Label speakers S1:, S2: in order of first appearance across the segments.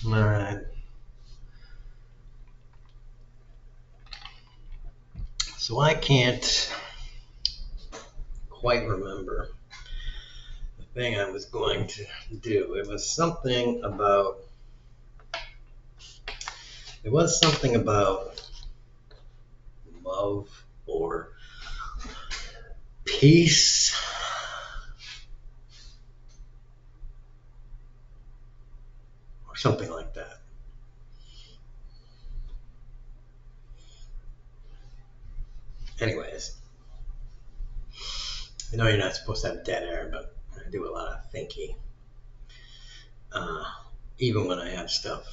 S1: All right. So I can't quite remember the thing I was going to do. It was something about love or peace. Or something like that. Anyways, I know you're not supposed to have dead air, but I do a lot of thinking. Uh, Even when I have stuff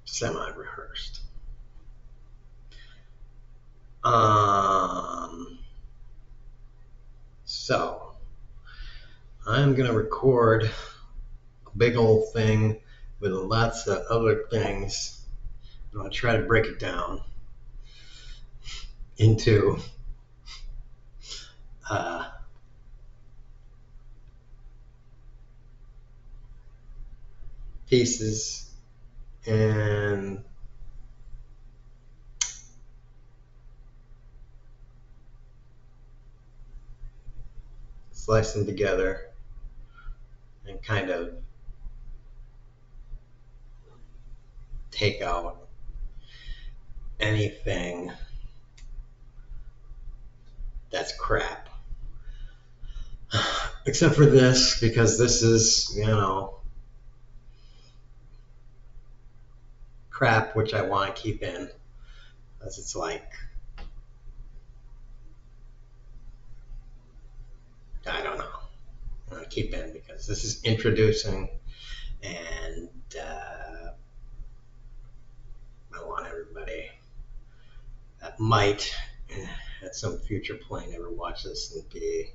S1: semi-rehearsed. So I'm gonna record a big old thing with lots of other things. I'm gonna try to break it down into uh, pieces and slice them together and kind of take out anything that's crap. Except for this, because this is, crap which I want to keep in. Because it's like, I don't know. I want to keep in because this is introducing and I want everybody that might at some future point ever watch this and be,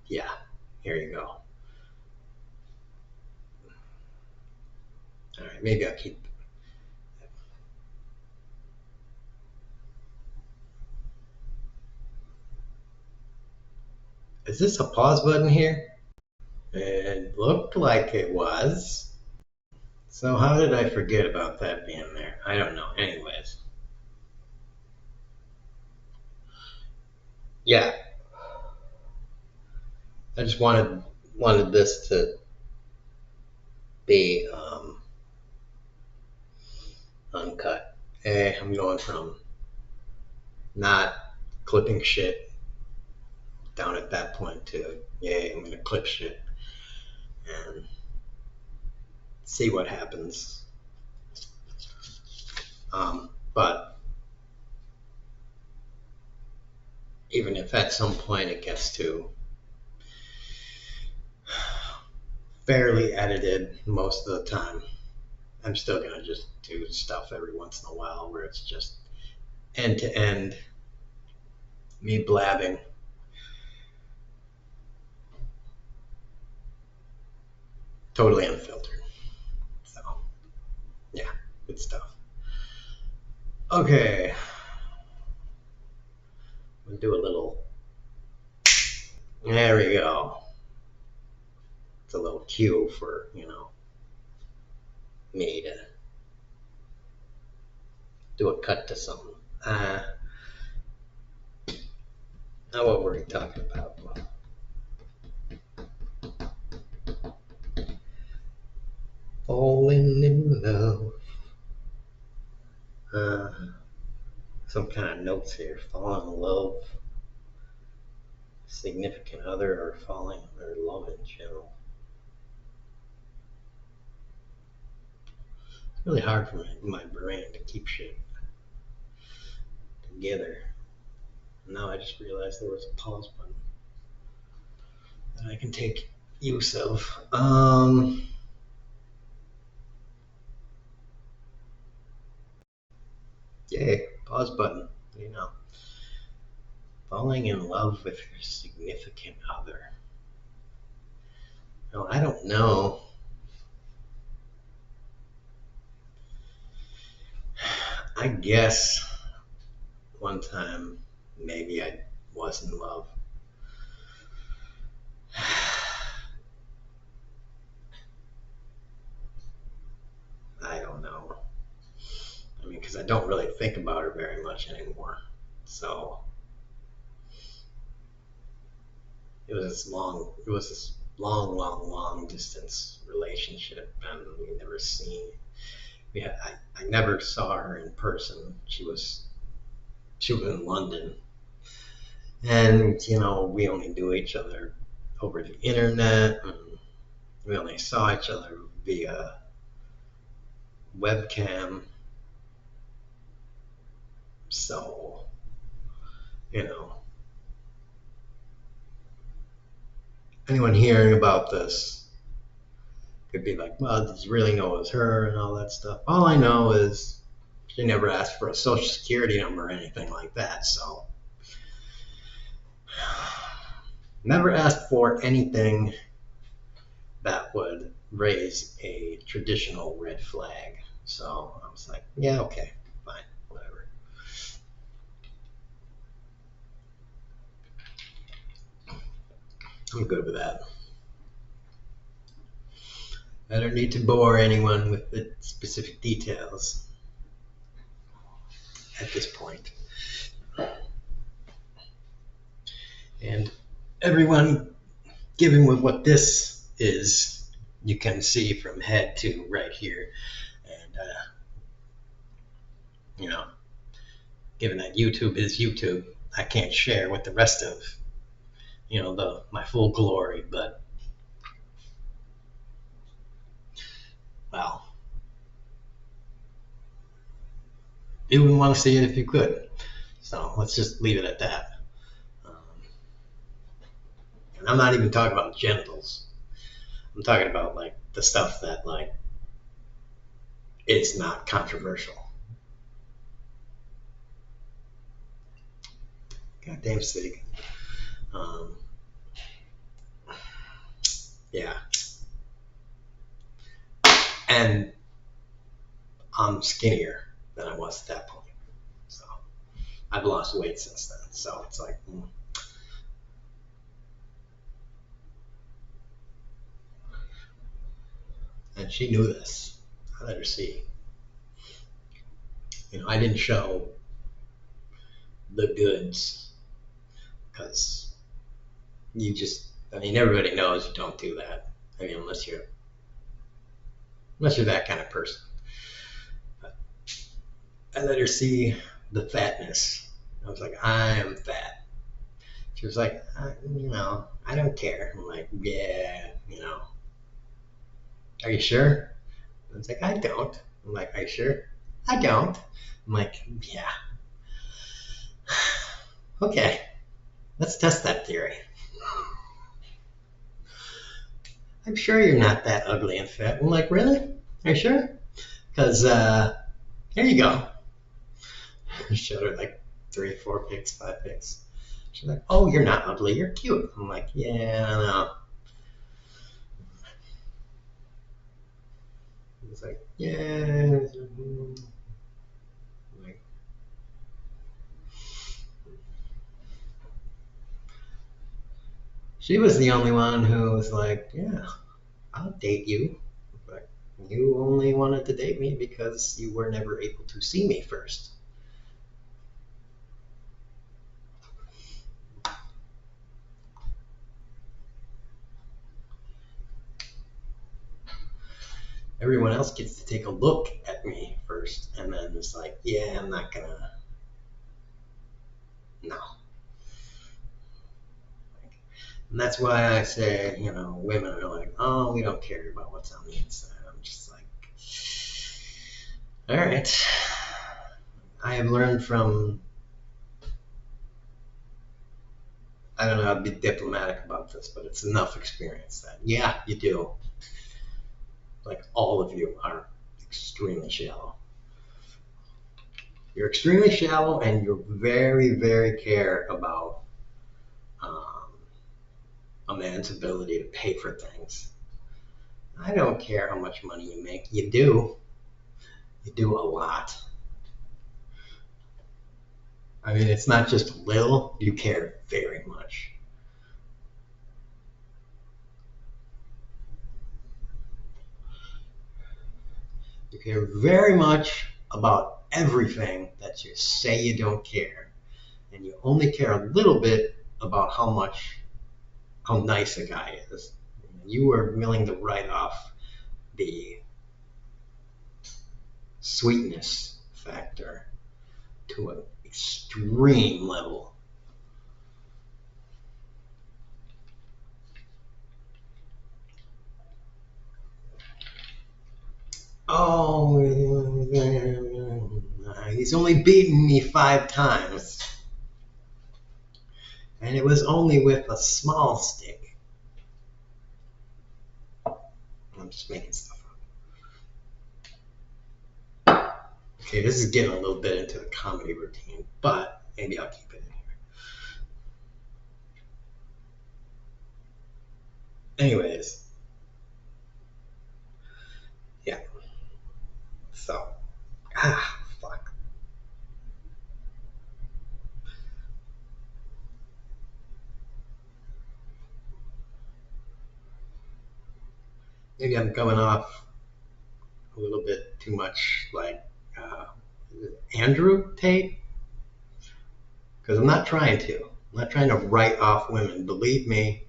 S1: yeah, here you go. All right, maybe I'll keep. Is this a pause button here? It looked like it was. So how did I forget about that being there? I don't know. Anyways. Yeah. I just wanted this to be uncut. Hey, I'm going from not clipping shit down at that point to, yay, I'm gonna clip shit and see what happens. But even if at some point it gets to fairly edited most of the time, I'm still gonna just do stuff every once in a while where it's just end to end me blabbing. Totally unfiltered. So, yeah, good stuff. Okay. We'll do a little. There we go. It's a little cue for, me to do a cut to something. Now what were we talking about? Falling in love. Some kind of notes here. Falling in love. Significant other or falling or love in general. It's really hard for my brain to keep shit together. Now I just realized there was a pause button that I can take use of. Yay, pause button. Falling in love with your significant other. Well, I don't know. I guess one time maybe I was in love. don't really think about her very much anymore. So it was this long distance relationship, and we never seen. I never saw her in person. She was in London, and we only knew each other over the internet, and we only saw each other via webcam. So, anyone hearing about this could be like, well, did you really know it was her and all that stuff? All I know is she never asked for a social security number or anything like that. So, never asked for anything that would raise a traditional red flag. So I was like, yeah, okay, fine, whatever. I'm good with that. I don't need to bore anyone with the specific details at this point. And everyone, given with what this is, you can see from head to right here. And, given that YouTube is YouTube, I can't share with the rest of, my full glory, but, well, you wouldn't want to see it if you could. So let's just leave it at that. And I'm not even talking about genitals. I'm talking about like the stuff that like is not controversial. Goddamn steak. Yeah. And I'm skinnier than I was at that point. So I've lost weight since then. So it's like, And she knew this. I let her see. I didn't show the goods because everybody knows you don't do that. Unless you're that kind of person. But I let her see the fatness. I was like, I am fat. She was like, I don't care. I'm like, yeah, Are you sure? I was like, I don't. I'm like, are you sure? I don't. I'm like, yeah. Okay, let's test that theory. I'm sure you're not that ugly and fat. I'm like, really? Are you sure? Because here you go. I showed her like 3, 4 pics, 5 pics. She's like, oh, you're not ugly, you're cute. I'm like, yeah, I know. It's like, yeah. Like, she was the only one who was like, yeah, I'll date you. But you only wanted to date me because you were never able to see me first. Everyone else gets to take a look at me first, and then it's like, yeah, I'm not gonna, no. And that's why I say, women are like, oh, we don't care about what's on the inside. I'm just like, all right. I have learned from, I don't know how to be diplomatic about this, but it's enough experience that, yeah, you do. Like, all of you are extremely shallow. You're extremely shallow, and you very, very care about a man's ability to pay for things. I don't care how much money you make. You do. You do a lot. It's not just a little. You care very much. You care very much about everything that you say you don't care, and you only care a little bit about how nice a guy is. You are willing to write off the sweetness factor to an extreme level. Oh, he's only beaten me 5 times. And it was only with a small stick. I'm just making stuff up. Okay, this is getting a little bit into the comedy routine, but maybe I'll keep it in here. Anyways. Yeah. So. Fuck. Maybe I'm going off a little bit too much like Andrew Tate. Because I'm not trying to. I'm not trying to write off women. Believe me.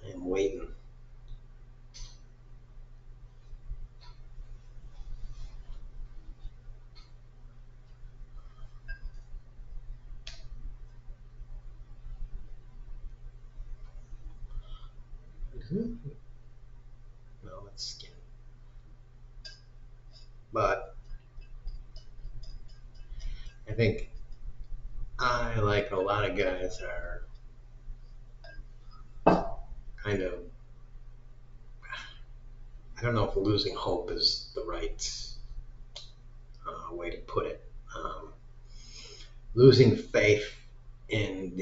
S1: I am waiting. No, it's skin. But I think I, like a lot of guys, are kind of, I don't know if losing hope is the right way to put it. Losing faith in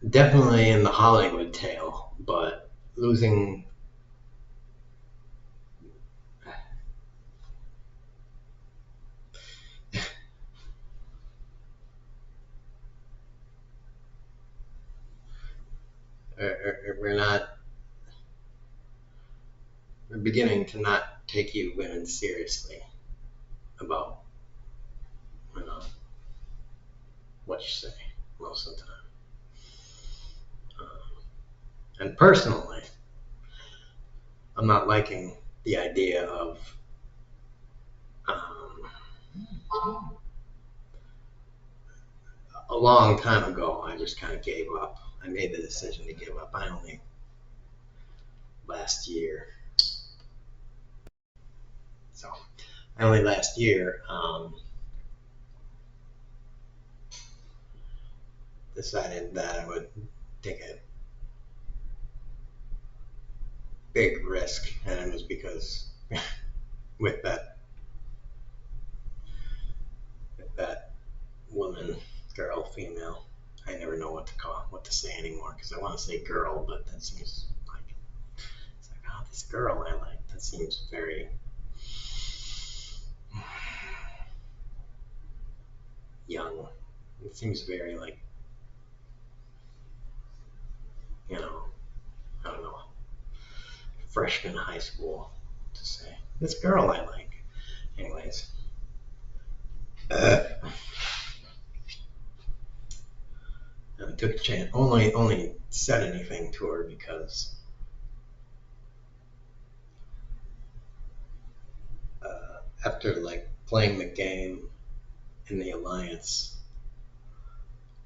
S1: definitely in the Hollywood tale, but losing we're beginning to not take you women seriously about, what you say most of the time. And personally, I'm not liking the idea of a long time ago, I just kind of gave up. I made the decision to give up. Last year decided that I would take a big risk, and it was because with that woman, girl, female, I never know what to say anymore, because I want to say girl, but that seems like, it's like, oh, this girl I like, that seems very young. It seems very like, I don't know, freshman high school to say, this girl I like. Anyways. I took a chance. Only said anything to her because after like playing the game in the alliance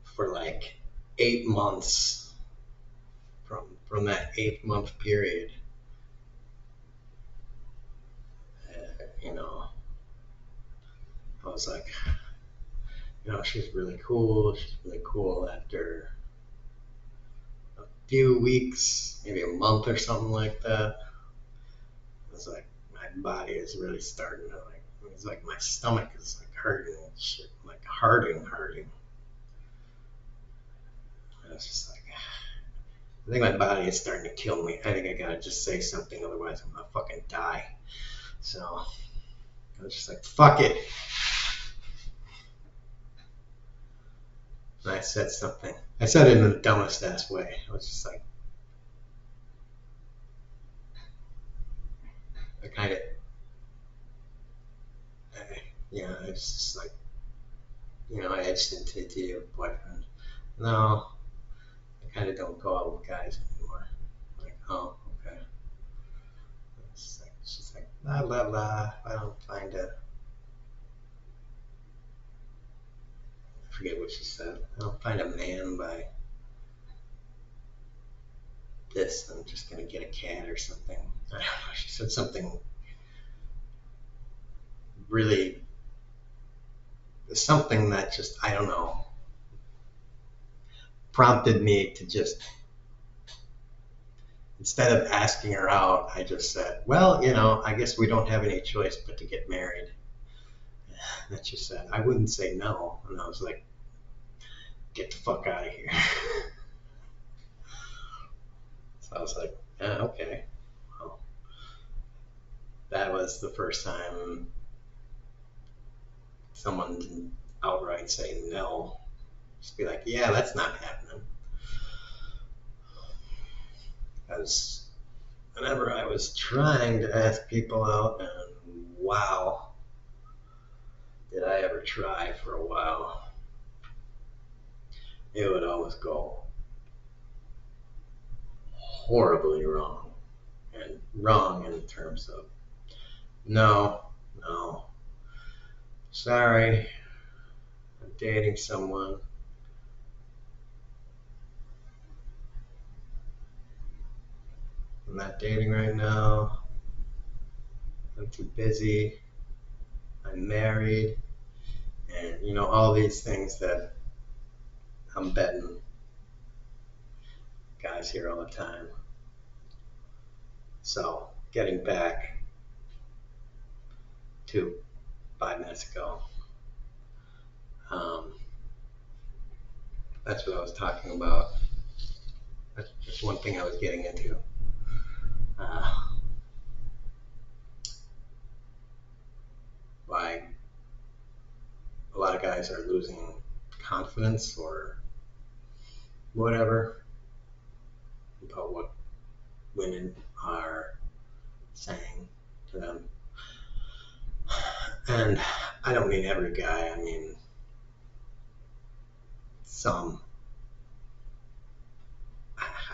S1: for like 8 months, from that 8-month period, I was like, she's really cool. She's really cool. After a few weeks, maybe a month or something like that, I was like, my body is really starting to like, it's like my stomach is like hurting and shit, like hurting. I was just like, I think my body is starting to kill me. I think I gotta just say something, otherwise I'm gonna fucking die. So I was just like, fuck it. And I said something. I said it in the dumbest ass way. I was just like, I kind of, it's just like, I edged into to your boyfriend. No, I kind of don't go out with guys anymore. Like, oh, okay. She's like, blah, blah, blah. I don't find it. I forget what she said. I don't find a man by this. I'm just going to get a cat or something. I don't know. She said something really, something that just, I don't know, prompted me to just, instead of asking her out, I just said, well, I guess we don't have any choice but to get married. And then she said, I wouldn't say no. And I was like, get the fuck out of here. So I was like, yeah, okay. Well, that was the first time someone didn't outright say no. Just be like, yeah, that's not happening. Because whenever I was trying to ask people out, and wow, did I ever try for a while, it would always go horribly wrong. And wrong in terms of, no, sorry, I'm dating someone. I'm not dating right now. I'm too busy. I'm married. And, all these things that I'm betting guys hear all the time. So, getting back to 5 minutes ago, that's what I was talking about. That's one thing I was getting into. Why a lot of guys are losing confidence or whatever about what women are saying to them. And I don't mean every guy, I mean some.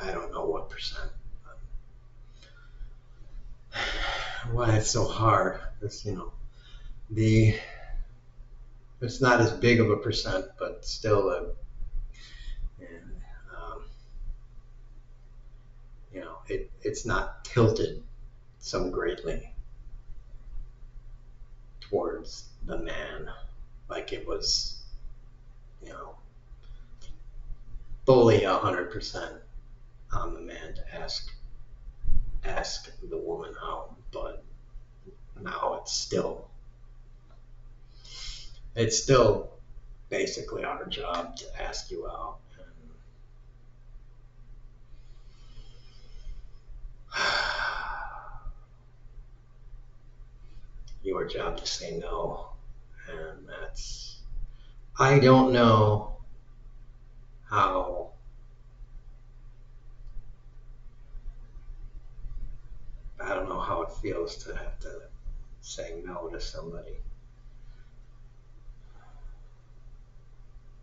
S1: I don't know what percent. Why it's so hard is, it's not as big of a percent, but still it's not tilted so greatly towards the man like it was, fully 100% on the man to ask the woman out, but now it's still basically our job to ask you out. Your job to say no. And I don't know how it feels to have to say no to somebody.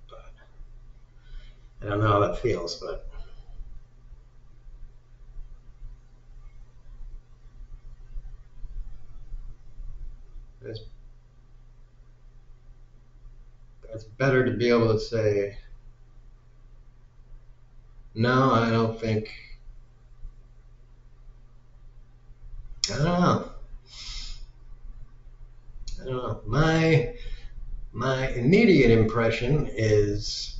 S1: But I don't know how that feels, but it's better to be able to say, no, I don't think, I don't know. My immediate impression is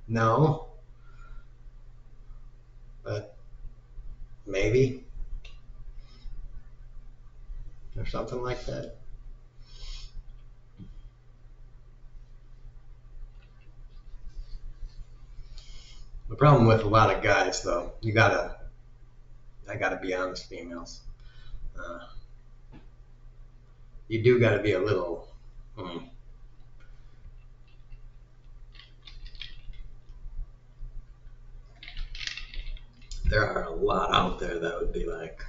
S1: no, but maybe, or something like that. The problem with a lot of guys, though, I gotta be honest, females. You do gotta be a little, out there that would be like,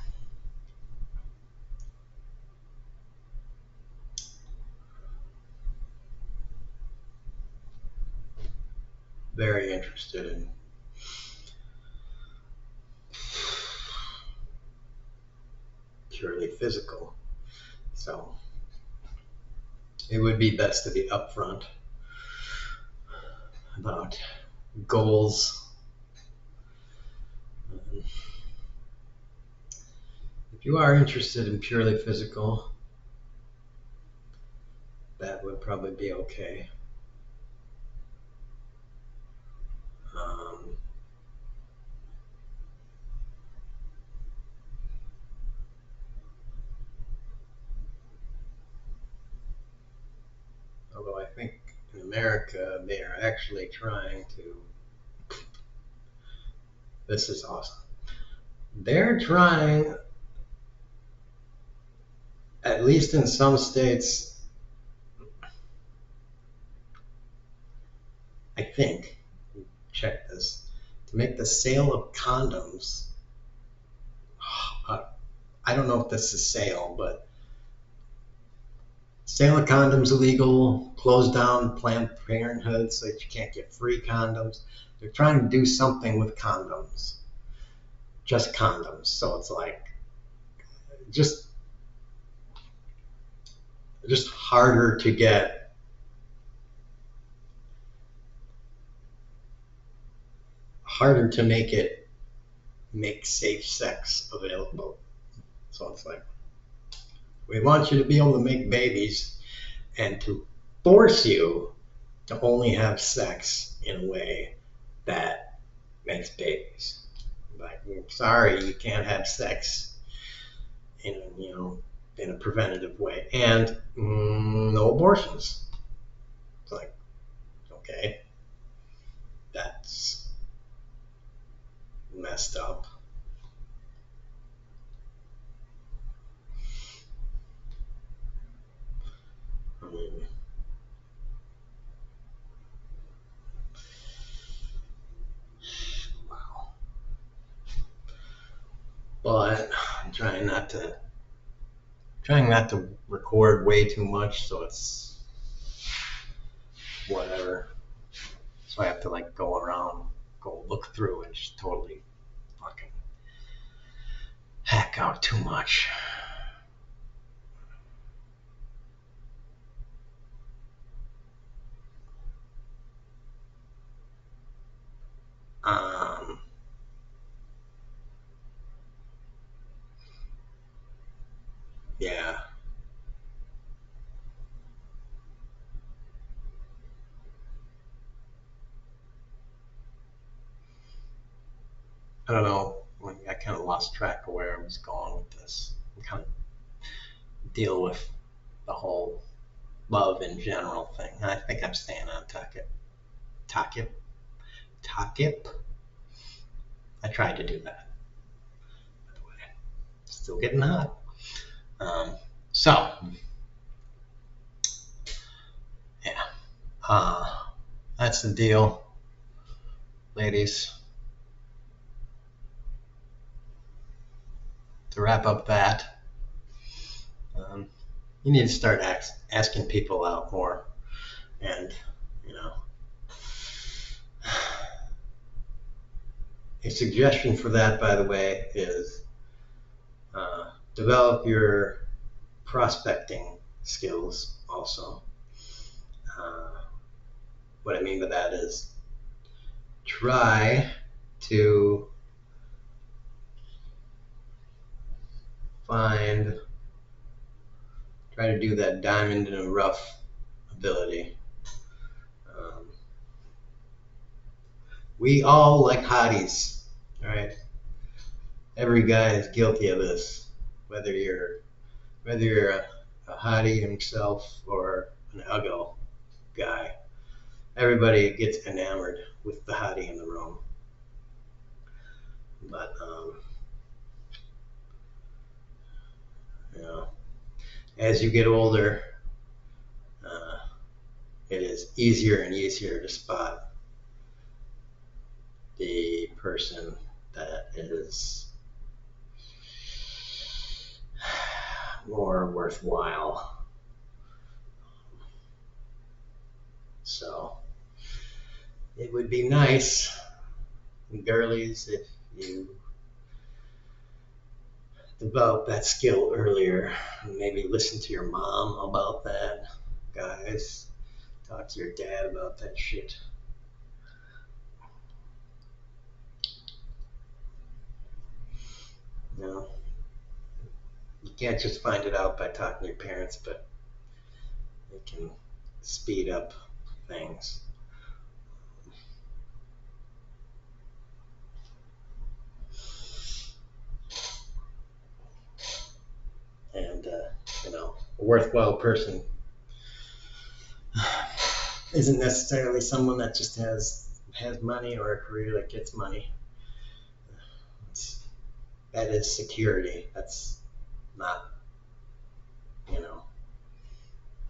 S1: very interested in purely physical. So it would be best to be upfront about goals. If you are interested in purely physical, that would probably be okay. Although I think in America they are actually trying to, this is awesome. They're trying, at least in some states, I think, check this, to make the sale of condoms, I don't know if this is sale, but sale of condoms illegal, close down Planned Parenthood so that you can't get free condoms. They're trying to do something with condoms, just condoms. So it's like just harder to get. Harder to make safe sex available. So it's like, we want you to be able to make babies and to force you to only have sex in a way that makes babies. Like, sorry, you can't have sex in a preventative way, and no abortions. It's like, okay, that's messed up. I mean, wow. But I'm trying not to record way too much, so it's whatever. So I have to like go look through and just totally fucking hack out too much. Yeah. I don't know. I kind of lost track of where I was going with this. I kind of deal with the whole love in general thing. And I think I'm staying on Takip. I tried to do that. By the way, still getting hot. So, yeah, that's the deal, ladies. To wrap up that, you need to start asking people out more, and a suggestion for that, by the way, is develop your prospecting skills also. What I mean by that is try to do that diamond in the rough ability. We all like hotties, all right? Every guy is guilty of this, whether you're a hottie himself or an uggo guy. Everybody gets enamored with the hottie in the room. But as you get older, it is easier and easier to spot the person that is more worthwhile. So it would be nice, girlies, if you develop that skill earlier. Maybe listen to your mom about that. Guys, talk to your dad about that shit. You know, you can't just find it out by talking to your parents, but it can speed up things. And, a worthwhile person isn't necessarily someone that just has money or a career that gets money. That is security. That's not,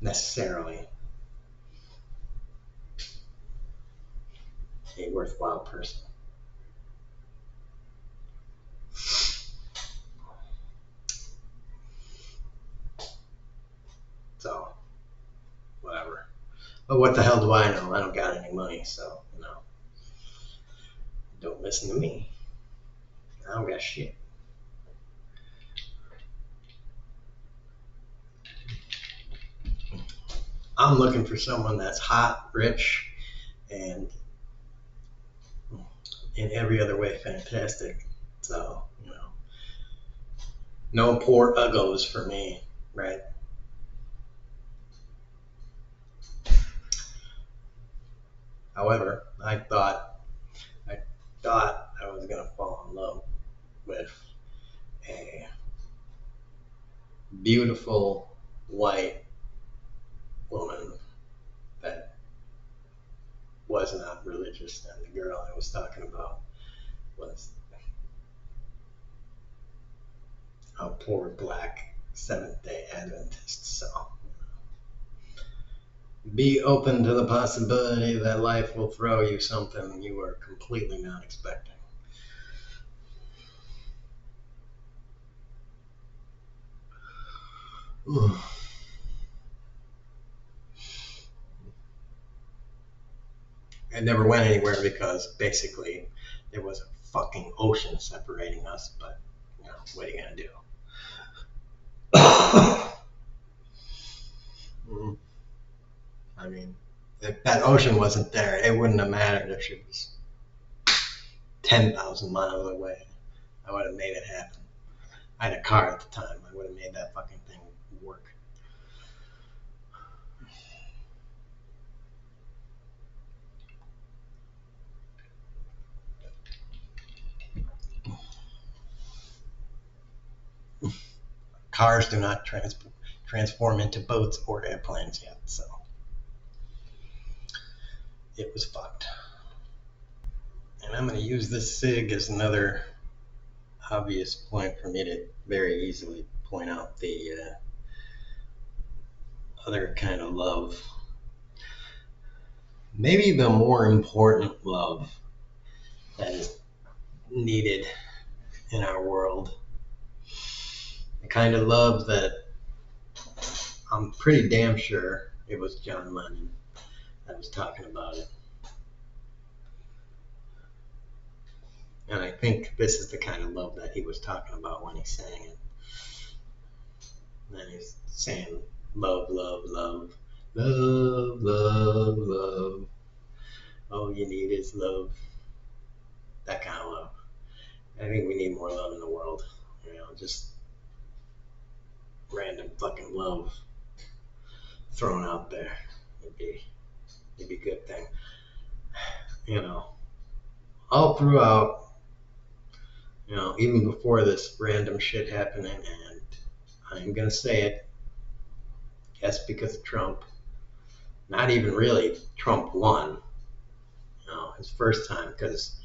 S1: necessarily a worthwhile person. So, whatever. But what the hell do I know? I don't got any money, so, don't listen to me. I don't got shit. I'm looking for someone that's hot, rich, and in every other way fantastic. So, no poor uggos for me, right? However, I thought I was gonna fall in love with a beautiful white woman that was not religious, and the girl I was talking about was a poor black Seventh-day Adventist. So be open to the possibility that life will throw you something you are completely not expecting. I never went anywhere because basically there was a fucking ocean separating us, but what are you gonna do? I mean, if that ocean wasn't there, it wouldn't have mattered if she was 10,000 miles away. I would have made it happen. I had a car at the time. I would have made that fucking thing work. Cars do not transform into boats or airplanes yet, so it was fucked. And I'm going to use this SIG as another obvious point for me to very easily point out the other kind of love. Maybe the more important love that is needed in our world. The kind of love that I'm pretty damn sure it was John Lennon that was talking about it. And I think this is the kind of love that he was talking about when he sang it. And he's saying, love, love, love, love, love, love. All you need is love. That kind of love. I think we need more love in the world. Just random fucking love thrown out there. It'd be a good thing. All throughout, even before this random shit happening, and I'm gonna say it, yes, because of Trump. Not even really Trump won, his first time, because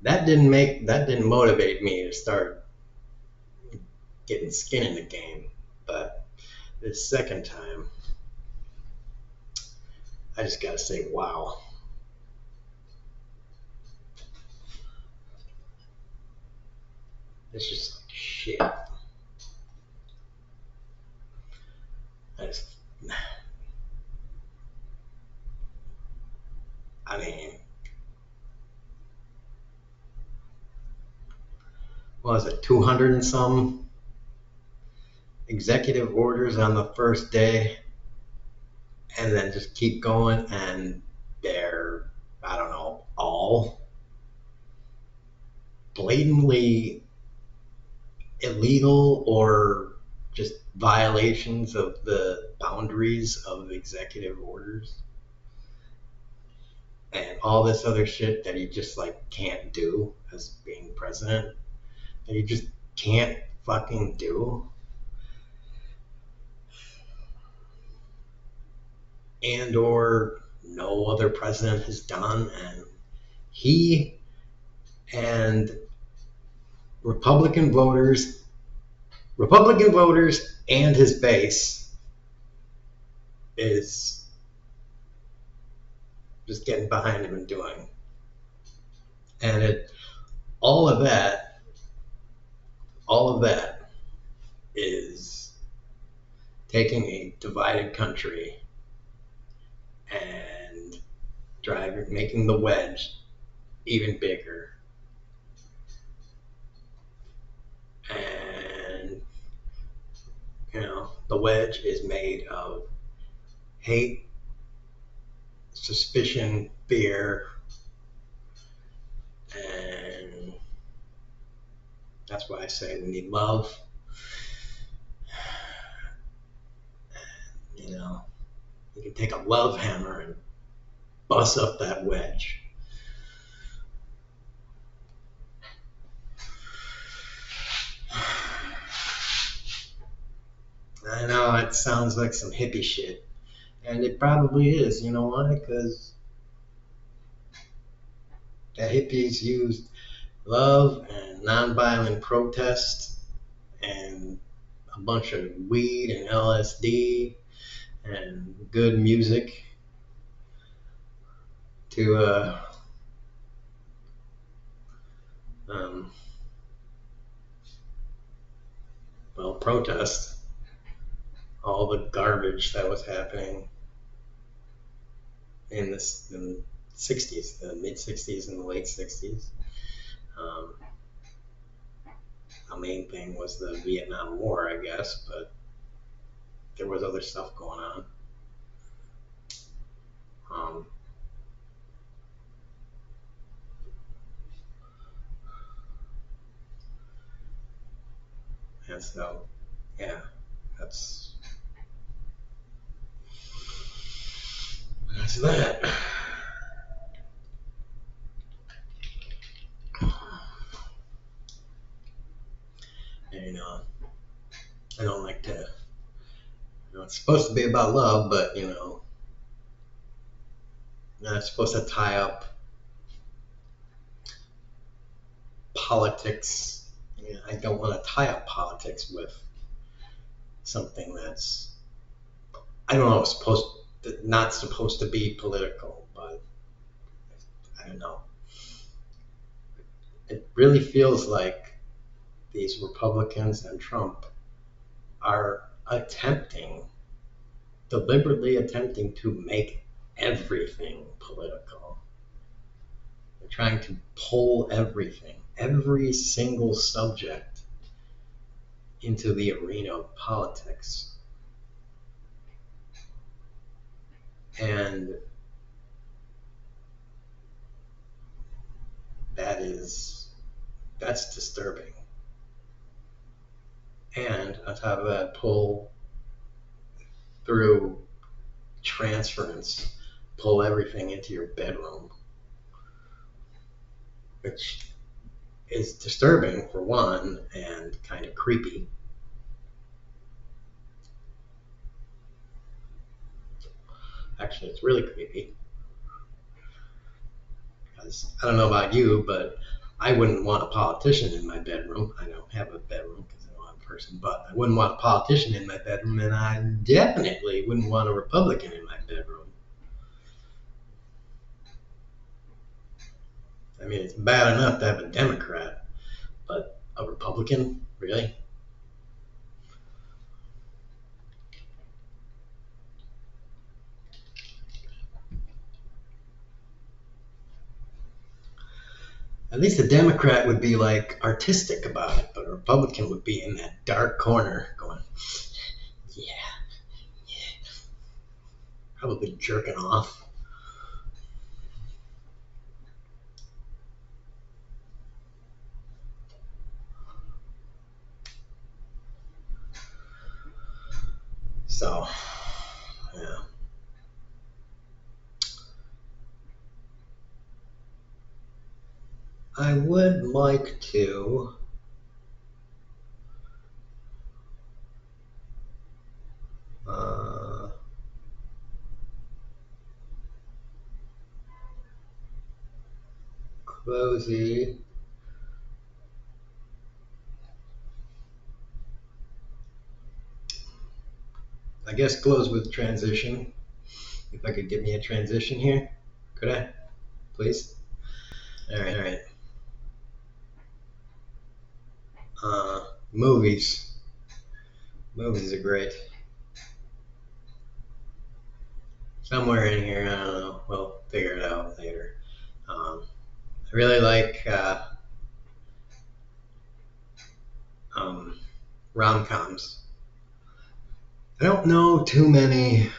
S1: that didn't motivate me to start getting skin in the game. But this second time, I just gotta say, wow. It's just like shit. I mean, what was it, 200 and some executive orders on the first day, and then just keep going, and they're, I don't know, all blatantly illegal or just violations of the boundaries of executive orders, and all this other shit that he just like can't do as being president, that he just can't fucking do. And or no other president has done, and he and Republican voters and his base is just getting behind him and doing. And all of that is taking a divided country and making the wedge even bigger. And, the wedge is made of hate, suspicion, fear, and that's why I say we need love. You can take a love hammer and bust up that wedge. I know it sounds like some hippie shit, and it probably is. You know why? Because the hippies used love and nonviolent protest and a bunch of weed and LSD and good music to protest all the garbage that was happening in the 60s, the mid 60s and the late 60s. The main thing was the Vietnam War, I guess, but there was other stuff going on. And so, yeah, that's that. And I don't like to. It's supposed to be about love, but not supposed to tie up politics. I don't want to tie up politics with something that's, I don't know, not supposed to be political, but I don't know. It really feels like these Republicans and Trump are deliberately attempting to make everything political. They're trying to pull every single subject into the arena of politics. And that's disturbing. And on top of that, pull through transference, pull everything into your bedroom, which is disturbing for one and kind of creepy. Actually, it's really creepy. Because I don't know about you, but I wouldn't want a politician in my bedroom. I don't have a bedroom because I don't have a person, but I wouldn't want a politician in my bedroom, and I definitely wouldn't want a Republican in my bedroom. I mean, it's bad enough to have a Democrat, but a Republican? Really? At least a Democrat would be like artistic about it, but a Republican would be in that dark corner going, yeah, probably jerking off. So, yeah. I would like to cozy. I guess close with transition. If I could give me a transition here, could I? Please? All right. Movies. Movies are great. Somewhere in here, I don't know. We'll figure it out later. I really like rom-coms. I don't know too many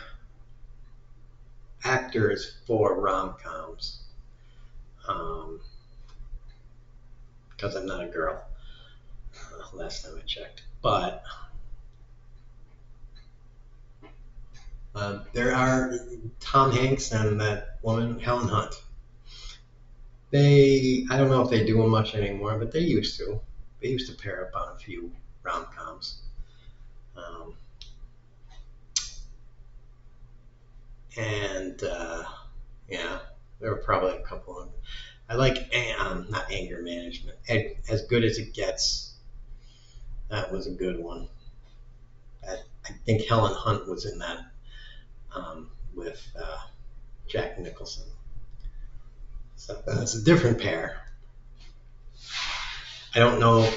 S1: actors for rom-coms because I'm not a girl. Last time I checked, but there are Tom Hanks and that woman Helen Hunt. I don't know if they do them much anymore, but they used to. They used to pair up on a few rom-coms. And yeah, there were probably a couple of. I like not Anger Management. As Good as It Gets. That was a good one. I think Helen Hunt was in that with Jack Nicholson. So that's a different pair. I don't know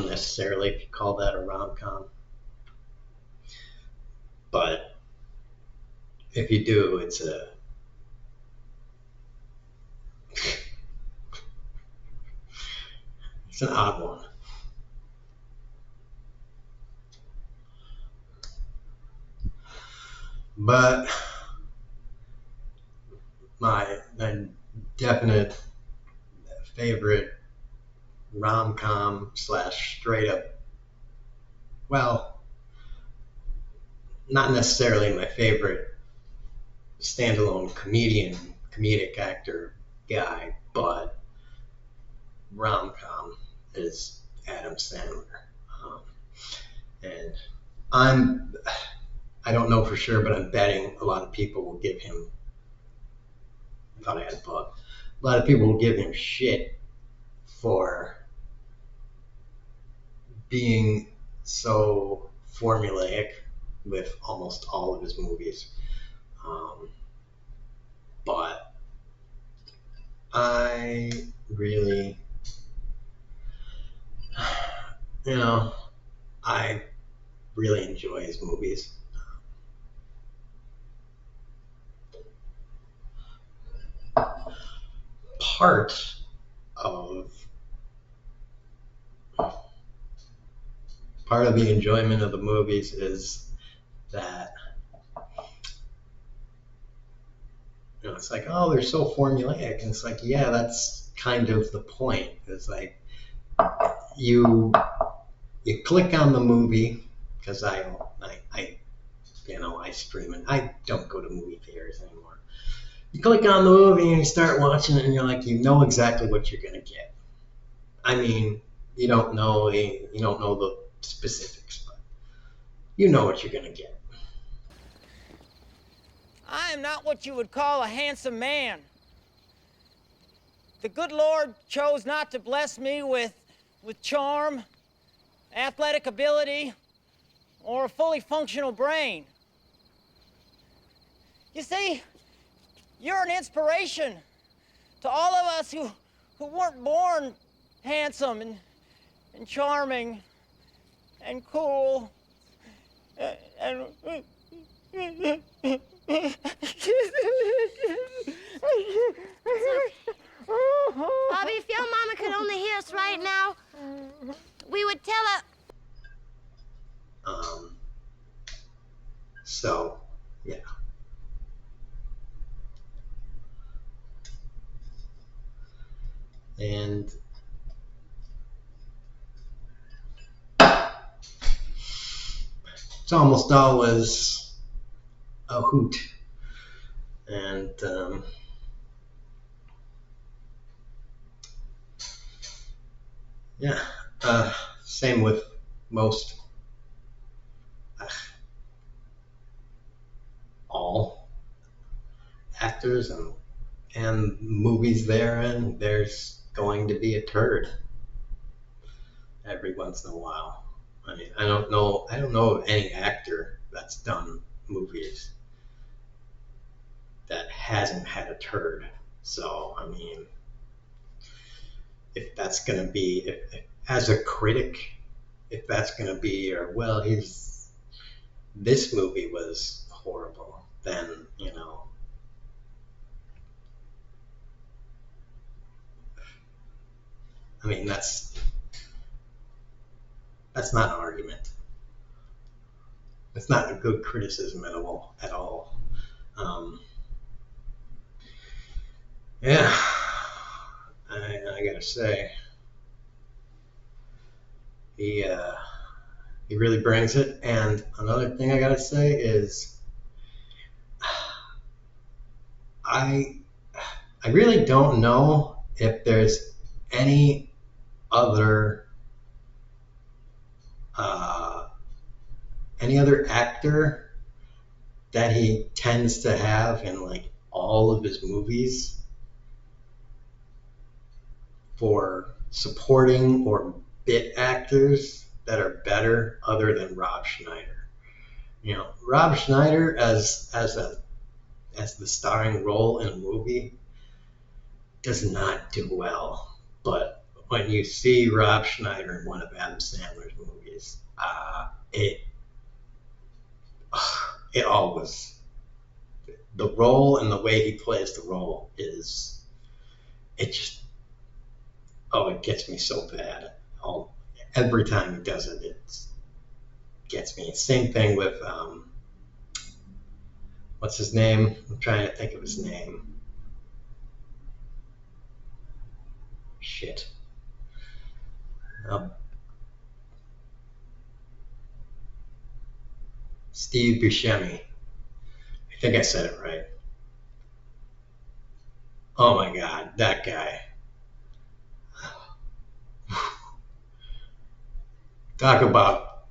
S1: necessarily if you call that a rom-com, but if you do, it's an odd one. But my definite favorite rom-com / straight up, well, not necessarily my favorite standalone comedic actor guy, but rom-com is Adam Sandler. And I don't know for sure, but I'm betting a lot of people will give him, I thought I had a bug, a lot of people will give him shit for being so formulaic with almost all of his movies. But I really, I really enjoy his movies. Part of the enjoyment of the movies is that it's like, oh, they're so formulaic, and it's like, yeah, that's kind of the point. It's like you click on the movie, because I stream it. I don't go to movie theaters anymore. You click on the movie and you start watching it, and you're like, you know exactly what you're gonna get. I mean, you don't know the specifics, but you know what you're gonna get.
S2: I am not what you would call a handsome man. The good Lord chose not to bless me with charm, athletic ability, or a fully functional brain. You see, you're an inspiration to all of us who weren't born handsome and charming and cool and
S3: Bobby, if your mama
S1: So, yeah. And it's almost always a hoot. And yeah, same with most, uh, all actors and movies they're in. There's going to be a turd every once in a while. I mean, I don't know of any actor that's done movies that hasn't had a turd. So, I mean, if that's going to be, if, as a critic, if that's going to be, or well, this movie was horrible, then, you know, I mean, that's not an argument. It's not a good criticism at all. At all. Um, yeah, I gotta say, he he really brings it. And another thing I gotta say is, I I really don't know if there's any other uh, any other actor that he tends to have in like all of his movies for supporting or bit actors that are better other than Rob Schneider. You know, Rob Schneider as the starring role in a movie does not do well. But when you see Rob Schneider in one of Adam Sandler's movies, it always, the role and the way he plays the role is, it just, oh, it gets me so bad. Oh, every time he does it, it gets me. Same thing with what's his name? I'm trying to think of his name. Shit. Um, Steve Buscemi. I think I said it right. Oh my God, that guy. Talk about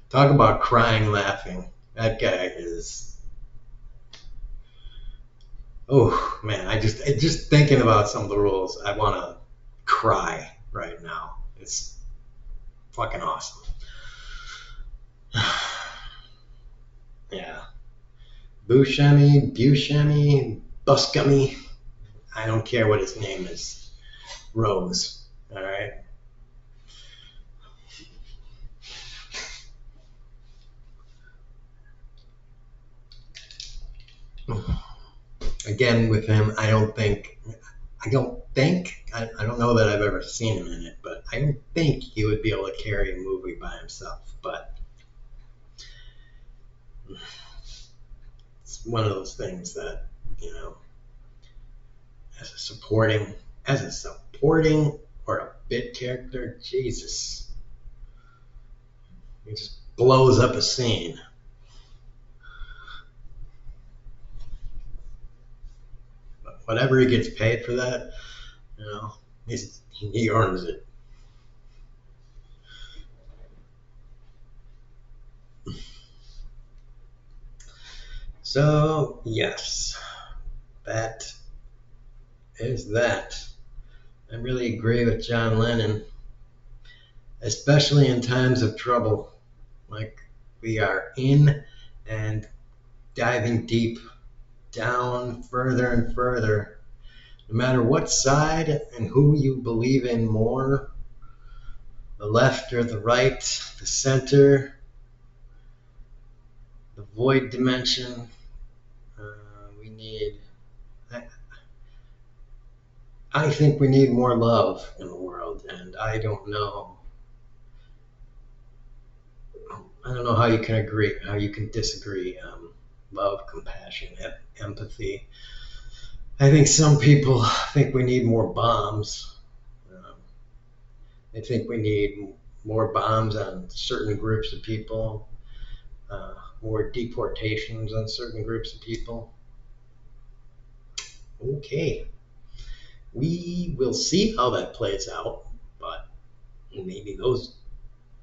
S1: talk about crying laughing. That guy is. Oh man, just thinking about some of the rules, I want to cry right now. It's fucking awesome. Yeah, Buscemi. I don't care what his name is. Rose. All right. Again, with him, I don't know that I've ever seen him in it, but I don't think he would be able to carry a movie by himself. But it's one of those things that, you know, as a supporting or a bit character, Jesus, he just blows up a scene. But whatever he gets paid for that, you know, he earns it. So yes, that is that. I really agree with John Lennon, especially in times of trouble like we are in, and diving deep down further and further. No matter what side and who you believe in more, the left or the right, the center, the void dimension, we need, I, I think we need more love in the world, and I don't know. don't know how you can agree, how you can disagree. Love, compassion, empathy. I think some people think we need more bombs. They think we need more bombs on certain groups of people, more deportations on certain groups of people. Okay, we will see how that plays out, but maybe those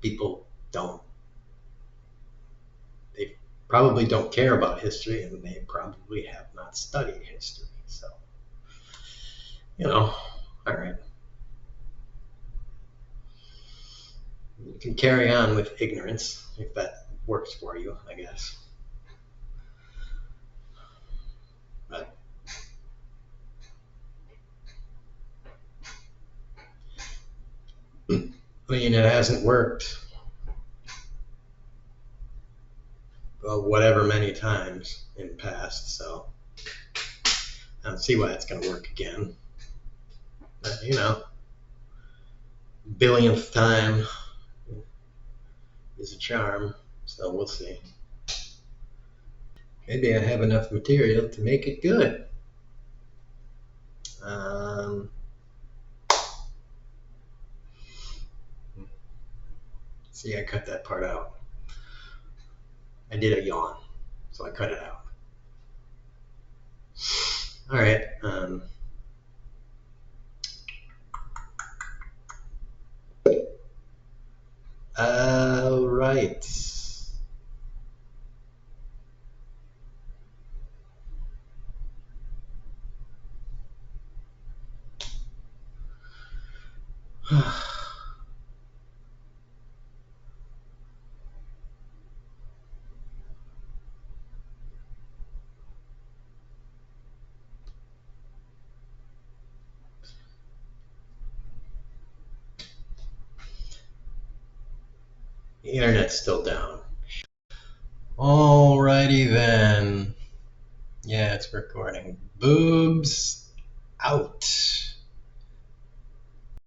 S1: people don't. They probably don't care about history, and they probably have not studied history. So, all right. You can carry on with ignorance if that works for you, I guess. But I mean, it hasn't worked, well, whatever many times in the past, so I don't see why it's going to work again. But, billionth time is a charm, so we'll see. Maybe I have enough material to make it good. See, I cut that part out. I did a yawn, so I cut it out. All right. All right. The internet's still down. Alrighty then. Yeah, it's recording. Boobs out.